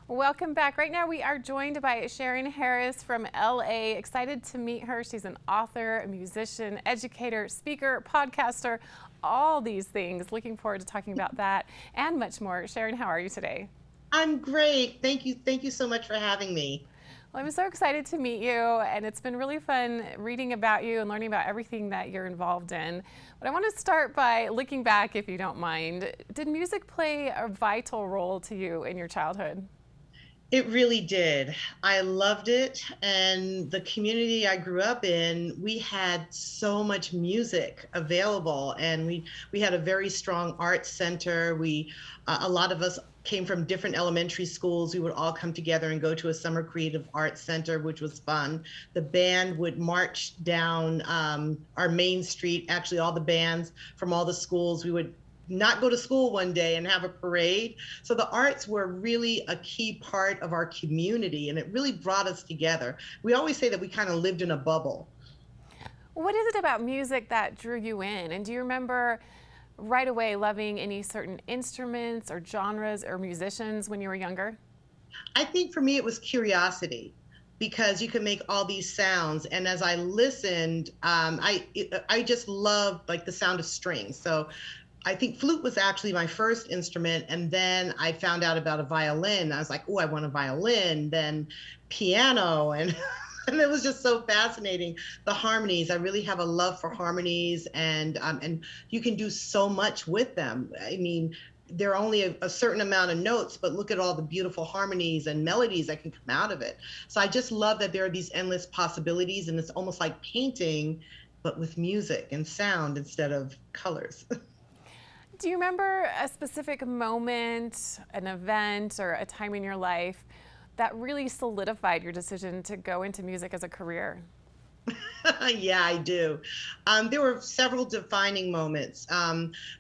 Welcome back. Right now we are joined by Charyn Harris from LA. Excited to meet her. She's an author, a musician, educator, speaker, podcaster, all these things. Looking forward to talking about that and much more. Charyn, how are you today? I'm great. Thank you. Thank you so much for having me. Well, I'm so excited to meet you, and it's been really fun reading about you and learning about everything that you're involved in. But I want to start by looking back, if you don't mind. Did music play a vital role to you in your childhood? It really did. I loved it. And the community I grew up in, we had so much music available. And we had a very strong arts center. A lot of us came from different elementary schools. We would all come together and go to a summer creative arts center, which was fun. The band would march down our main street. Actually, all the bands from all the schools, we would not go to school one day and have a parade. So the arts were really a key part of our community, and it really brought us together. We always say that we kind of lived in a bubble. What is it about music that drew you in? And do you remember right away loving any certain instruments or genres or musicians when you were younger? I think for me, it was curiosity because you can make all these sounds. And as I listened, I just loved like the sound of strings. So I think flute was actually my first instrument. And then I found out about a violin. I was like, oh, I want a violin, then piano. And, and it was just so fascinating. The harmonies, I really have a love for harmonies, and you can do so much with them. I mean, there are only a certain amount of notes, but look at all the beautiful harmonies and melodies that can come out of it. So I just love that there are these endless possibilities, and it's almost like painting, but with music and sound instead of colors. Do you remember a specific moment, an event, or a time in your life that really solidified your decision to go into music as a career? Yeah, I do. There were several defining moments.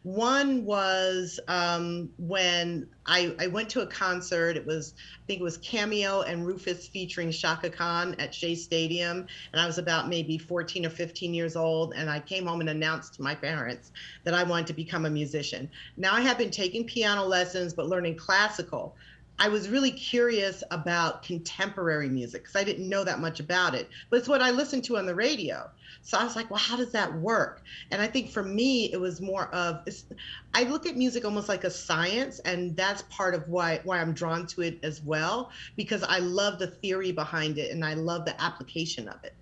One was when I went to a concert. I think it was Cameo and Rufus featuring Shaka Khan at Shea Stadium. And I was about maybe 14 or 15 years old. And I came home and announced to my parents that I wanted to become a musician. Now, I have been taking piano lessons, but learning classical. I was really curious about contemporary music because I didn't know that much about it, but it's what I listened to on the radio. So I was like, well, how does that work? And I think for me, it was more of, I look at music almost like a science, and that's part of why I'm drawn to it as well, because I love the theory behind it and I love the application of it.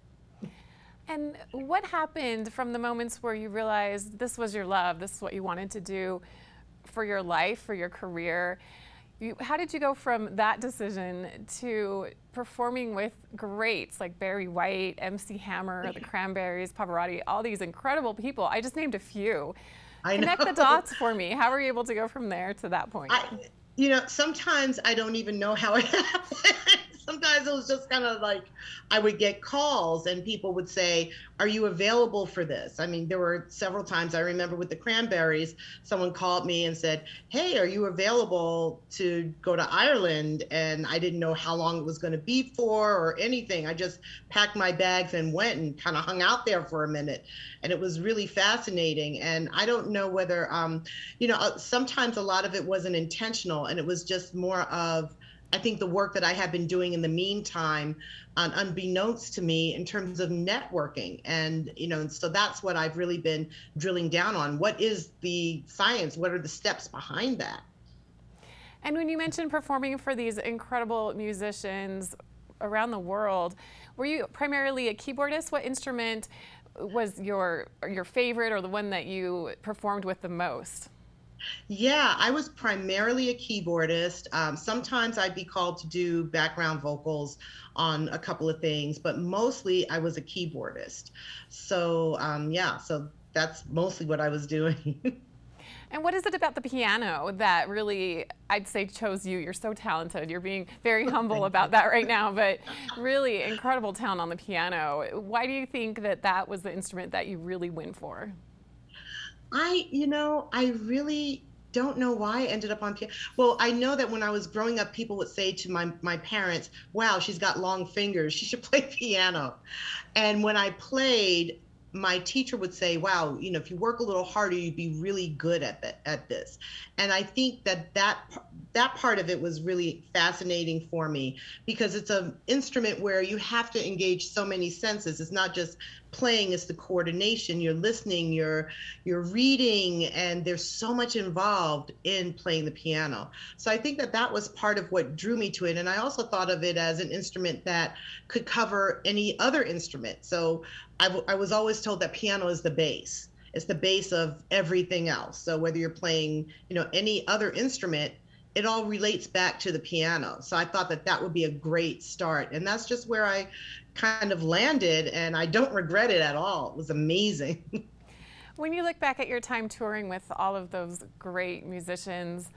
And what happened from the moments where you realized this was your love, this is what you wanted to do for your life, for your career? How did you go from that decision to performing with greats like Barry White, MC Hammer, the Cranberries, Pavarotti, all these incredible people? I just named a few. I Connect the know. dots for me. How were you able to go from there to that point? Sometimes I don't even know how it happened. Sometimes it was just kind of like I would get calls and people would say, are you available for this? I mean, there were several times I remember with the Cranberries, someone called me and said, hey, are you available to go to Ireland? And I didn't know how long it was going to be for or anything. I just packed my bags and went and kind of hung out there for a minute. And it was really fascinating. And I don't know whether, sometimes a lot of it wasn't intentional, and it was just more of, I think, the work that I have been doing in the meantime, unbeknownst to me, in terms of networking. And, so that's what I've really been drilling down on. What is the science? What are the steps behind that? And when you mentioned performing for these incredible musicians around the world, were you primarily a keyboardist? What instrument was your favorite, or the one that you performed with the most? Yeah, I was primarily a keyboardist. Sometimes I'd be called to do background vocals on a couple of things, but mostly I was a keyboardist. So, yeah, so that's mostly what I was doing. And what is it about the piano that really, I'd say, chose you? You're so talented. You're being very humble Thank about you. that right now, but really incredible talent on the piano. Why do you think that that was the instrument that you really went for? I really don't know why I ended up on piano. Well, I know that when I was growing up, people would say to my parents, wow, she's got long fingers. She should play piano. And when I played, my teacher would say, wow, if you work a little harder, you'd be really good at this. And I think that that part of it was really fascinating for me because it's an instrument where you have to engage so many senses. It's not just playing, it's the coordination. You're listening, you're reading, and there's so much involved in playing the piano. So I think that that was part of what drew me to it. And I also thought of it as an instrument that could cover any other instrument. So I was always told that piano is the base. It's the base of everything else. So whether you're playing, any other instrument, it all relates back to the piano. So I thought that that would be a great start. And that's just where I kind of landed, and I don't regret it at all. It was amazing. When you look back at your time touring with all of those great musicians,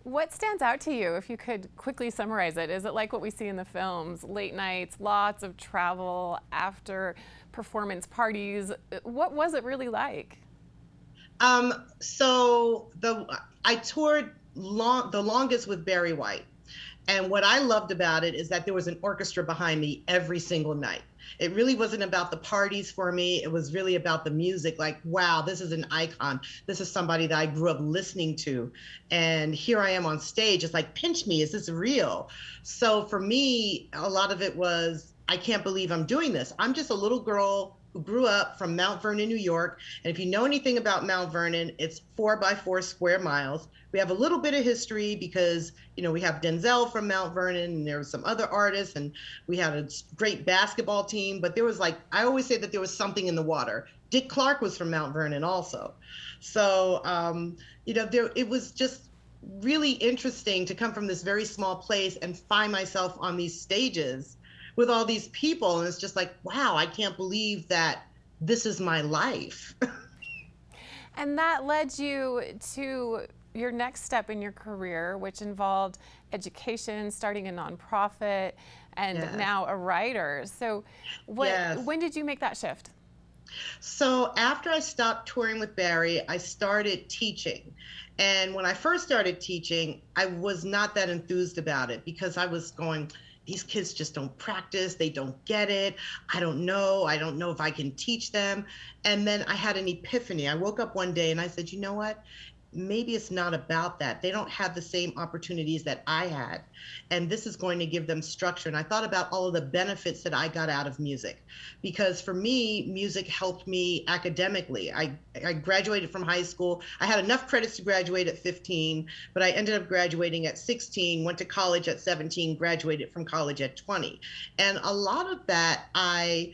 what stands out to you if you could quickly summarize it? Is it like what we see in the films, late nights, lots of travel, after performance parties? What was it really like? I toured the longest with Barry White. And what I loved about it is that there was an orchestra behind me every single night. It really wasn't about the parties for me. It was really about the music. Like, wow, this is an icon. This is somebody that I grew up listening to. And here I am on stage. It's like, pinch me. Is this real? So for me, a lot of it was, I can't believe I'm doing this. I'm just a little girl who grew up from Mount Vernon, New York. And if you know anything about Mount Vernon, it's 4 by 4 square miles. We have a little bit of history because, we have Denzel from Mount Vernon, and there were some other artists, and we had a great basketball team. But there was I always say that there was something in the water. Dick Clark was from Mount Vernon also. So, it was just really interesting to come from this very small place and find myself on these stages with all these people. And it's just like, wow, I can't believe that this is my life. And that led you to your next step in your career, which involved education, starting a nonprofit, and Yes. now a writer. So Yes. when did you make that shift? So after I stopped touring with Barry, I started teaching. And when I first started teaching, I was not that enthused about it because I was going, these kids just don't practice. They don't get it. I don't know. I don't know if I can teach them. And then I had an epiphany. I woke up one day and I said, you know what? Maybe it's not about that. They don't have the same opportunities that I had. And this is going to give them structure. And I thought about all of the benefits that I got out of music. Because for me, music helped me academically. I graduated from high school. I had enough credits to graduate at 15, but I ended up graduating at 16, went to college at 17, graduated from college at 20. And a lot of that I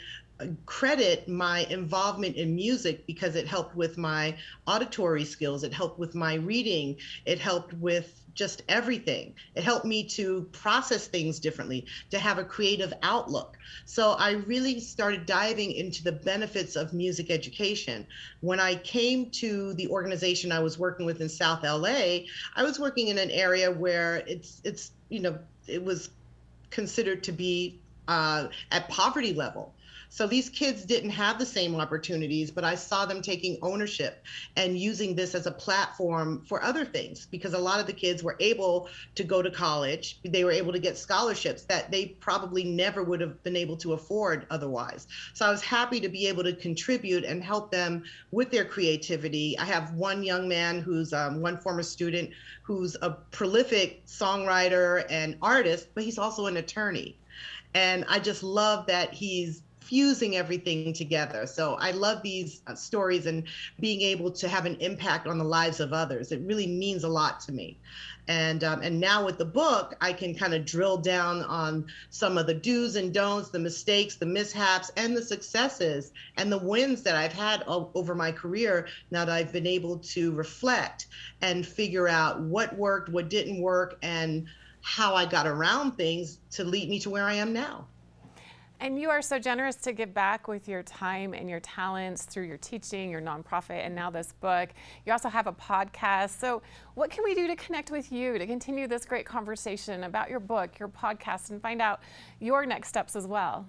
credit my involvement in music because it helped with my auditory skills, it helped with my reading, it helped with just everything. It helped me to process things differently, to have a creative outlook. So I really started diving into the benefits of music education. When I came to the organization I was working with in South LA, I was working in an area where it was considered to be at poverty level. So these kids didn't have the same opportunities, but I saw them taking ownership and using this as a platform for other things, because a lot of the kids were able to go to college. They were able to get scholarships that they probably never would have been able to afford otherwise. So I was happy to be able to contribute and help them with their creativity. I have one young man who's one former student who's a prolific songwriter and artist, but he's also an attorney. And I just love that he's fusing everything together. So I love these stories and being able to have an impact on the lives of others. It really means a lot to me. And now with the book, I can kind of drill down on some of the do's and don'ts, the mistakes, the mishaps, and the successes and the wins that I've had over my career, now that I've been able to reflect and figure out what worked, what didn't work, and how I got around things to lead me to where I am now. And you are so generous to give back with your time and your talents through your teaching, your nonprofit, and now this book. You also have a podcast. So what can we do to connect with you, to continue this great conversation about your book, your podcast, and find out your next steps as well?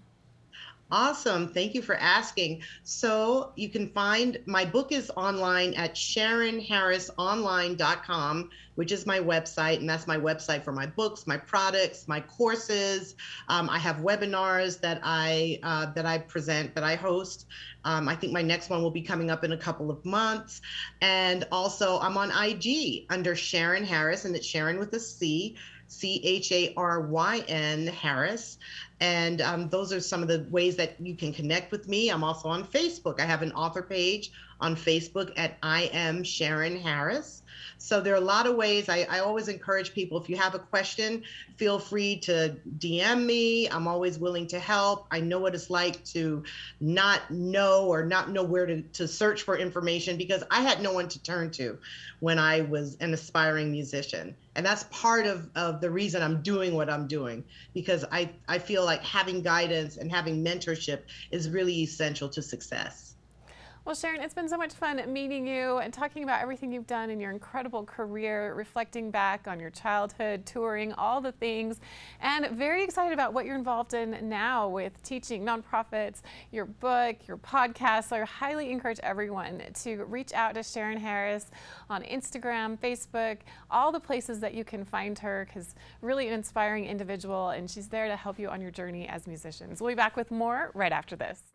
Awesome. Thank you for asking. So you can find my book is online at SharynHarrisOnline.com, which is my website, and that's my website for my books, my products, my courses. I have webinars that I present, that I host. I think my next one will be coming up in a couple of months. And also, I'm on IG under Charyn Harris, and it's Sharon with a C. Charyn Harris. And those are some of the ways that you can connect with me. I'm also on Facebook. I have an author page on Facebook at I am Charyn Harris. So there are a lot of ways. I always encourage people, if you have a question, feel free to DM me. I'm always willing to help. I know what it's like to not know where to search for information, because I had no one to turn to when I was an aspiring musician. And that's part of the reason I'm doing what I'm doing, because I feel like having guidance and having mentorship is really essential to success. Well, Charyn, it's been so much fun meeting you and talking about everything you've done in your incredible career, reflecting back on your childhood, touring, all the things, and very excited about what you're involved in now with teaching nonprofits, your book, your podcast. So I highly encourage everyone to reach out to Charyn Harris on Instagram, Facebook, all the places that you can find her, because really an inspiring individual, and she's there to help you on your journey as musicians. We'll be back with more right after this.